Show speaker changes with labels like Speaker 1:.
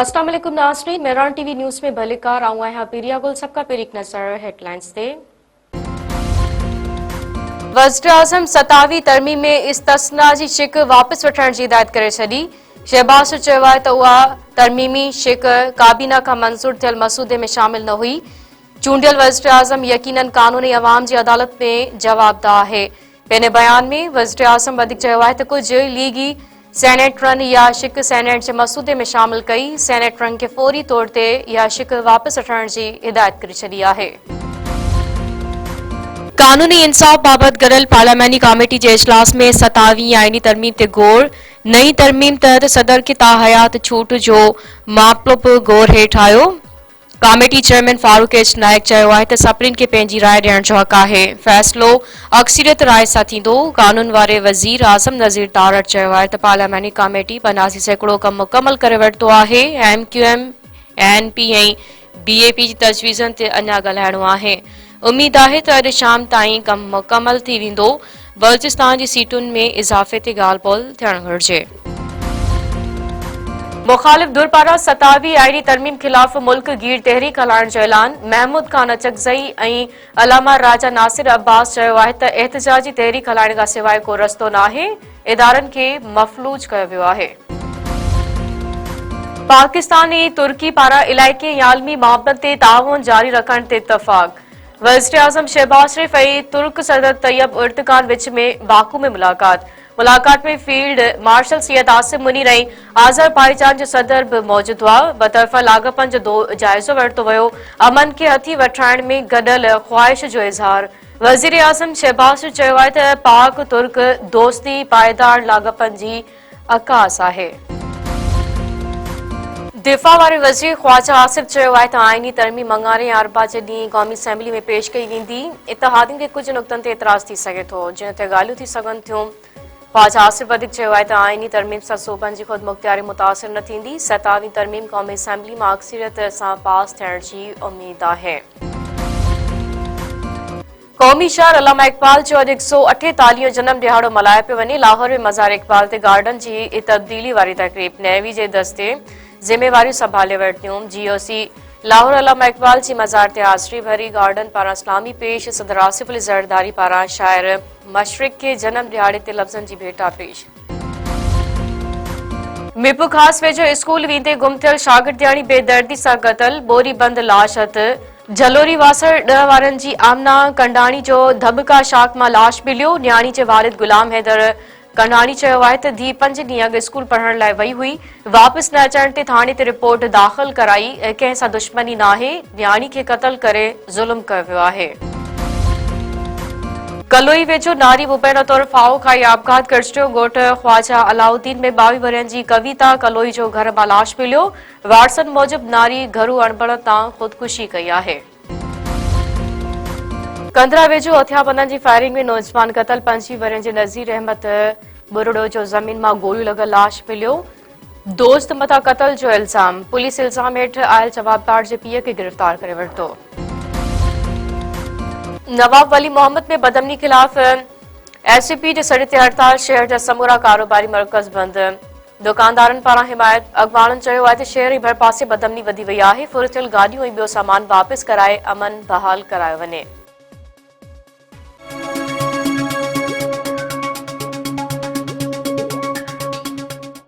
Speaker 1: अस्सलाम वालेकुम नाज़रीन, मेहरान टीवी न्यूज़ में भलेकार आऊं आहियां पीरिया गुल। सबका पहिरीं नज़र हेडलाइंस ते। वज़ीर-ए-आज़म 27वीं तरमीम में इस्तस्ना जी शिक वापस वठण जी हिदायत करे छॾी। शहबाज चयो आहे त उहा तरमीमी शिक काबीना खां मंज़ूर थियल मसूदे में शामिल न हुई। चूंडियल वज़ीर-ए-आज़म यकीनन कानूनी अवाम जी अदालत में जवाबदा आहे। पंहिंजे बयान में वज़ीर-ए-आज़म वधीक चयो आहे त कुझु लीगी सेनेटरनि या शिक सेनेट जे मसूदे में शामिल कई। सेनेटरनि खे फौरी तौर ते इहा शिक वापस वठण जी हिदायत करे छॾी आहे। कानूनी इंसाफ़ बाबति गॾियल पार्लियामानी कमेटी जे इजलास में 27वीं आईनी तरमीम ते गौर। नई तरमीम तहत सदर खे ताहयात छूट जो मातलब गौर हेठि आयो। कमेटी चेयरमैन फारूक एच नायक चयो आहे त सभिनीनि खे पंहिंजी राय ॾियण जो हक़ आहे। फ़ैसिलो अक्सरियत राय सां थींदो। कानून वारे वज़ीर आज़म नज़ीर तारड़ चयो आहे त पार्लियामानी कमेटी 85 सैकड़ो कम मुकमल करे वरितो आहे। MQM, ANP ऐं BAP जी तजवीज़नि ते अञा ॻाल्हाइणो आहे। उम्मीद आहे त अॼु शाम ताईं कम मुकमल थी वेंदो। बलूचिस्तान जी सीटुनि में इज़ाफ़े ते ॻाल्हि ॿोल्हि थियणु घुरिजे। मुखालिफ धुर पारां 27वीं आईनी तरमीम खिलाफ मुल्क गीर तहरीक हलाइण जो ऐलान। महमूद खान अचकज़ई ऐं अलामा राजा नासिर अब्बास चयो आहे त एहतजाजी तहरीक हलाइण खां सवाइ को रस्तो नाहे। इदारनि खे मफ़लूज कयो वियो आहे। पाकिस्तान ऐं तुर्की पारां इलाइक़े ऐं आलमी मामलनि ते ताउन जारी रखण ते इत्तफ़ाक़। वज़ीर-ए-आज़म शहबाज शरीफ ऐं तुर्क सदर तैयब एर्दोगान विच में बाकू में मुलाक़ात में फील्ड मार्शल सैयद आसिम मुनीर ऐं आज़रबाईजान जो सदर बि मौजूद हुआ। बतरफ़ा लाॻापनि जो जाइज़ो वरितो वियो। अमन खे हथी वठाइण में गॾियल ख़्वाहिश जो इज़हार। वज़ीर-ए-आज़म शहबाज चयो आहे त पाक तुर्क दोस्ती पायदार लाॻापनि जी अकास आहे। दिफ़ा वारे वज़ीर ख़्वाजा आसिफ चयो आहे त आईनी तरमीम मंगारे या अरबा जे ॾींहुं क़ौमी असेंबली में पेश कई वेंदी। इत्तेहादियुनि खे कुझु नुक़्तनि ते एतिराज़ थी सघे थो, जिन ते ॻाल्हियूं थी सघनि थियूं। ख़्वाजा आसिफ वधीक चयो आहे त आईनी तरमीम सां सूबनि जी ख़ुदमुख़्तियारी मुतासिर न थींदी। 27वीं तरमीम क़ौमी असेंबली मां अक्सरियत सां पास थियण जी उमेद आहे। क़ौमी शहर अल्लामा इक़बाल जो अॼु 148 जनम ॾिहाड़ो मल्हायो पियो वञे। लाहौर में मज़ार इक़बाल ते गार्डन जी तब्दीली वारी तक़रीब नेवी जे दस्ते ज़िम्मेवारियूं संभाले वरितियूं। GOC लाहौर अल्लामा इक़बाल जी मज़ार ते हाज़िरी भरी। गार्डन पारां इस्लामी पेश सदर आसिफ अली ज़रदारी पारां शाइर मशरिक़ के जन्म दिहाड़े ते लफ़्ज़नि जी भेटा पेश। मिपु ख़ास वेझो स्कूल वेंदे गुम थियल शागिर्दियाणी बेदर्दी सां क़तल। बोरी बंद लाश हथ। जलोरी वासर 10 वारनि जी आमना कंडाणी जो धबका शाख मां लाश मिलियो। न्याणी जे वालिद गुलाम हैदर कंडाणी चयो आहे त धीउ 5 ॾींहं अॻु स्कूल पढ़ण लाइ वई हुई। वापसि न अचण ते थाणे ते रिपोर्ट दाख़िल कराई। कंहिं सां दुश्मनी नाहे। न्याणी खे क़तल करे ज़ुल्म कयो वियो आहे। कलोई वेझो नारी मुबैना तौर फाओ खाई आपघात गॾिजियो। ॻोठ ख्वाजा अलाउद्दीन में 22 वरनि जी कविता कलोई जो घर मां लाश मिलियो। वारसनि मूजिबि नारी घरू अणबण तां ख़ुदकुशी कई आहे। कंदरा वेझो हथियारबंदनि जी फायरिंग में नौजवान क़तल। 25 वरनि जे नज़ीर अहमद बुरड़ो जो ज़मीन मां गोलियूं लॻल लाश मिलियो। दोस्त मथां क़तल जो इल्ज़ाम। पुलिस इल्ज़ाम हेठि आयल जवाबदार जे पीउ खे गिरफ़्तार करे वरितो। नवाब वली मोहम्मद में बदमनी खिलाफ़ SVP जे सॾ ते हड़ताल। शहर जा समूरा कारोबारी मर्कज़ बंद। दुकानदारनि पारां हिमायत। अॻवाणनि चयो आहे त शहर जी भरपासे बदमनी वधी वई आहे। फुर थियल गाॾियूं ऐं ॿियो सामान वापसि कराए अमन बहाल करायो वञे।